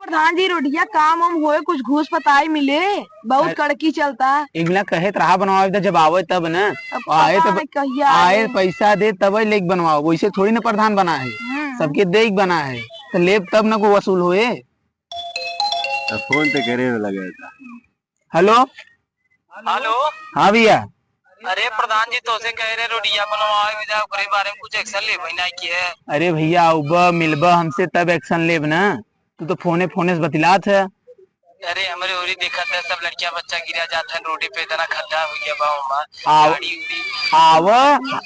प्रधान जी रोटिया काम हम होए कुछ घूस पताई मिले। बहुत कड़की चलता। एक मिला कहे रहा बनवाओ जब आवे तब न अब आए पता तब नहीं कहिया आए आए। पैसा दे तब लेक बनवाओ, वैसे थोड़ी ना प्रधान बना है। सबके देख बना है तो लेब तब न को वसूल होए। फोन पे करे में लगा था। Hello hello. हाँ भैया। अरे प्रधान जी तो से कह रहे रोटिया बनवाओ विदा ओकरे बारे में कुछ एक्शन ले भाई ना की है। अरे भैया आउब मिलबा हमसे तब एक्शन लेब ना। तू तो फोने फोने से बतिलात है। अरे हमारे ओरी देखा था सब लड़कियां बच्चा गिरा जाता है रोड पे, इतना खड्डा हो गया बा आओ गाड़ी उड़ी। आव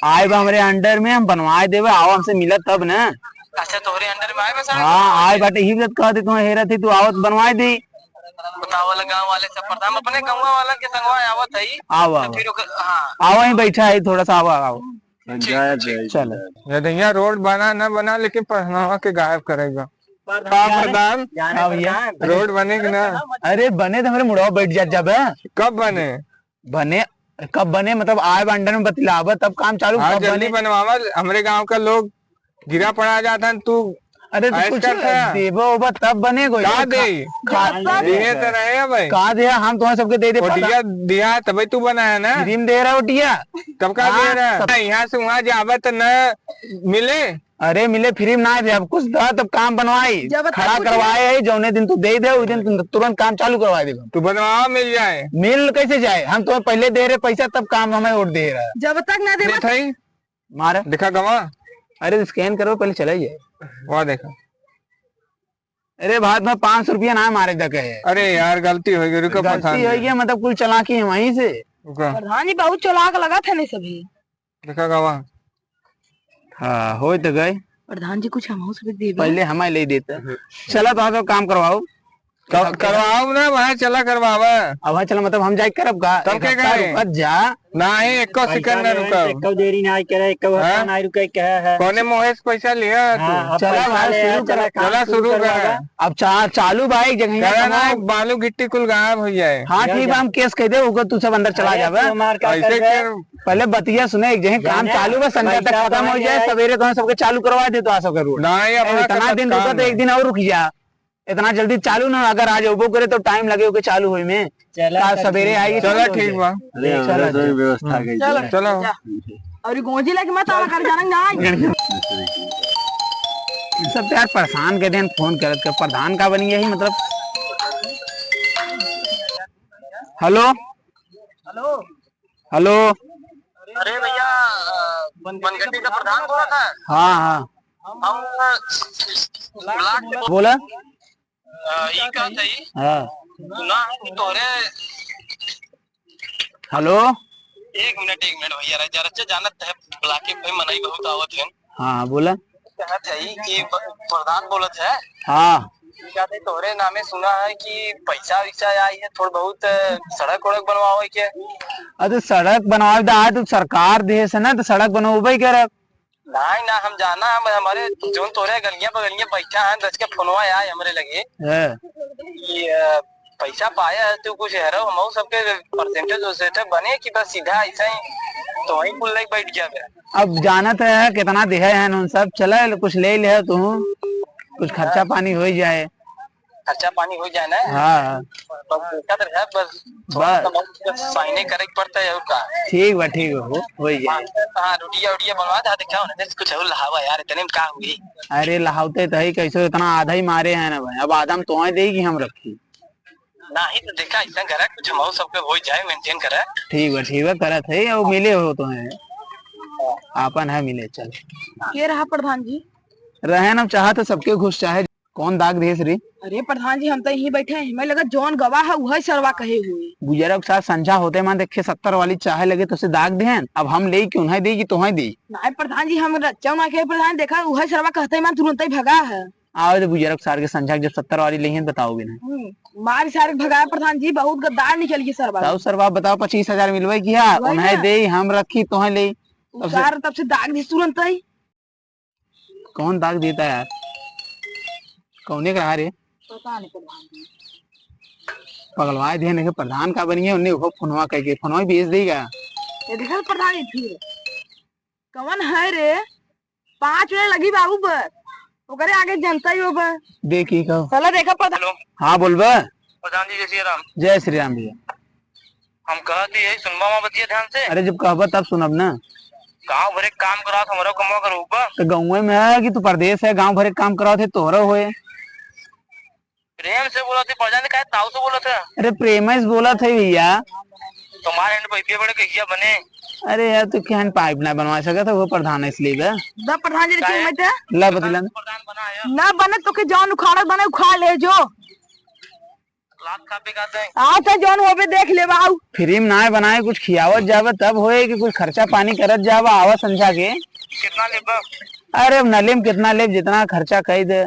आए बा हमरे अंडर में हम बनवाए देवे, आओ हमसे मिलत तब न। अच्छा तोहरे अंडर में आए बस। हाँ आए बाटे ही कह दे तू हेरा थी तू आवत बनवाए दी। बतावल गांव वाले सब प्रधान अपने गांव वाला के संगवा आवत है। आओ तो आओ फिर हाँ आओ ही बैठा है थोड़ा सा, आओ आओ चल यदि रोड बना न बना लेकिन पहनावा के गायब करेगा। प्रधान हाँ भैया रोड बनेगी ना? अरे बने तो हमारे मुड़ाओ बैठ जा जब कब बने? बने कब बने मतलब आए अंडर में बतलावा तब काम चालू हाँ कब जल्दी बने। बनवावा, हमारे गांव का लोग गिरा पड़ा जाता है। तू अरे तो कुछ देबो ओबा तब बने कोई का दे दिए तो रहे भाई कहा दे हम तुम्हारे सबके दे दे ओटिया दिया तभी तू बनाया ना। क्रीम दे रहा ओटिया तब का दे रहा यहाँ से वहाँ जावा तो न मिले। अरे मिले फ्री ना दे, अब कुछ दा तब काम बनवाई जब तक खड़ा कुछ करवाए है जौने दिन तू दे दे उस दिन तुरंत काम चालू करवा देगा। तू बनवावा मिल जाए। मिल कैसे जाए, हम तुम्हें पहले दे रहे पैसा तब काम हमें और दे रहा है। जब तक ना दे देखा ही मारा देखा गवा। अरे स्कैन करो पहले चला जाए। वहाँ देखा। अरे बाद में 500 रुपया ना मारे तक है। अरे यार गलती हो गई, रुको गलती हो गई मतलब कुल चलाकी है वहीं से। रुको प्रधान जी बहुत चलाक लगा था नहीं सभी। देखा गवा। हाँ हो तो गए, प्रधान जी कुछ हम सब दे पहले हमें ले देते। चला तो काम करवाओ करवाओ ना वहाँ चला करवावा। अब चला मतलब हम जाए करब का तब के गए जा ना ही एक सेकंड न रुका। एक देरी ना करे, एक हाँ? ना रुके कहे है। कोने मोहेश पैसा लिया तू? चला भाई शुरू करा चला शुरू कर। अब चालू भाई जगह करा ना बालू गिट्टी कुल गायब हो जाए। हाँ ठीक है हम केस कह दे होगा तू सब अंदर चला जावे। ऐसे पहले बतिया सुने एक जगह काम चालू बस संध्या तक खत्म हो जाए सवेरे तो सबके चालू करवा दे तो आ सके रोड। ना ही अपना इतना दिन रुका तो एक दिन और रुक जा, इतना जल्दी चालू ना अगर आज ओबो करे तो टाइम लगे ओके चालू होए में। सवेरे आई चला ठीक बा व्यवस्था गई। चलो और गोंजी लेके मत आवा कर जाना ना। सब यार परेशान के दिन फोन करत के प्रधान का बनी यही मतलब। Hello hello. हेलो अरे भैया बनगट्टी का प्रधान बोला था। हाँ हाँ हम बोला ये का था हाँ सुना है कि तोरे। हेलो एक मिनट भैया जरा जानत है बुलाके भाई मनाई बहुत आवत है। हाँ बोला कहत है कि प्रधान बोलत है। हाँ कहते तोरे नामे सुना है कि पैसा वैसा आई है थोड़ा बहुत सड़क वड़क बनवावे के। अरे सड़क बनवाए दा तो सरकार देश है ना तो सड़क बनवाबे कर। नहीं ना हम जाना हम हमारे जो तोरे गलियां बगलियां बैठा है दस के फोनवा आए हमारे लगे कि पैसा पाया है तो कुछ है हम सबके परसेंटेज वरसेंटेज बने कि बस सीधा ऐसा ही तो वही कुल बैठ गया। अब जानत है कितना दिया है उन सब चला कुछ ले ले तू कुछ खर्चा पानी हो जाए। खर्चा पानी हो जाए ना। हाँ बस साइने करे पड़ता है का। ठीक बा ठीक हो जाए। हाँ रोटिया उटिया बनवा था दिखाओ ना कुछ और लहावा यार इतने में क्या हुई। अरे लहावते तो ही कैसे इतना आधा ही मारे हैं ना भाई, अब आदम तो देगी हम रखी ना ही तो देखा इतना करे कुछ हम सबके हो जाए मेंटेन करे। ठीक है करत है और मिले हो तो है आपन है मिले चल। ये रहा प्रधान जी। रहे ना चाह तो सबके घुस चाहे कौन दाग देस रे। अरे प्रधान जी हम तो यहीं बैठे हैं, हमें लगा जौन गवाह है वही सरवा कहे हुए। गुजरा के साथ संझा होते मान देखे 70 वाली चाहे लगे तो उसे दाग दे। अब हम ले क्यों है देगी तो है दी। नहीं प्रधान जी हम रच्चा के प्रधान देखा वही सरवा कहते हैं तुरंत ही भगा है। आओ तो बुजुर्ग सार के संझा जब 70 वाली नहीं है बताओगे ना। मार सारे भगाया प्रधान जी बहुत गद्दार निकल गई सरवा। तो सरवा बताओ 25,000 मिलवे किया उन्हें दे हम रखी तो है ले तब से दाग दी तुरंत ही। कौन दाग देता यार कौने कहा रे पता नहीं प्रधान जी पगलवाए थे प्रधान का बनी है उन्हें फोनवा कह के फोनवा भेज देगा। ये देखा प्रधान जी फिर कौन है रे 5 मिनट लगी बाबू पर ओकरे आगे जनता ही होगा। देखी कहो। साला देखा पता। हेलो हाँ बोलबा। प्रधान जी, जय श्री राम। जय श्री राम भैया। हम कहती है सुनबा वहाँ बतिया ध्यान से। अरे जब कहबा तब सुनब ना। गाँव भरे काम करा हमारा कमा करो तो गाँव में है कि तू परदेश है, गाँव भरे काम कराओ थे तोहरा होए। प्रेम से बोला थे, प्रधान जी कहे ताऊ से बोला था। अरे प्रेमस बोला था भैया। तुम्हारे एंड पैसे बड़े कहिया बने। अरे यार तू क्या पाइप ना बनवा सका था, वो प्रधान है इसलिए बे। द प्रधान जी ने मत ला बतिला प्रधान बना है ना बने तो के जौन उखाड़ बने उखाड़ ले जो। लात खा पे खाते हैं। आओ तो जौन होबे देख ले बाऊ। फ्री में ना बनाए, कुछ खियावत जावे तब होए कि कुछ खर्चा पानी करत जावा आवा समझा के। कितना लेबा? अरे नलेम कितना लेब, जितना खर्चा कही दे।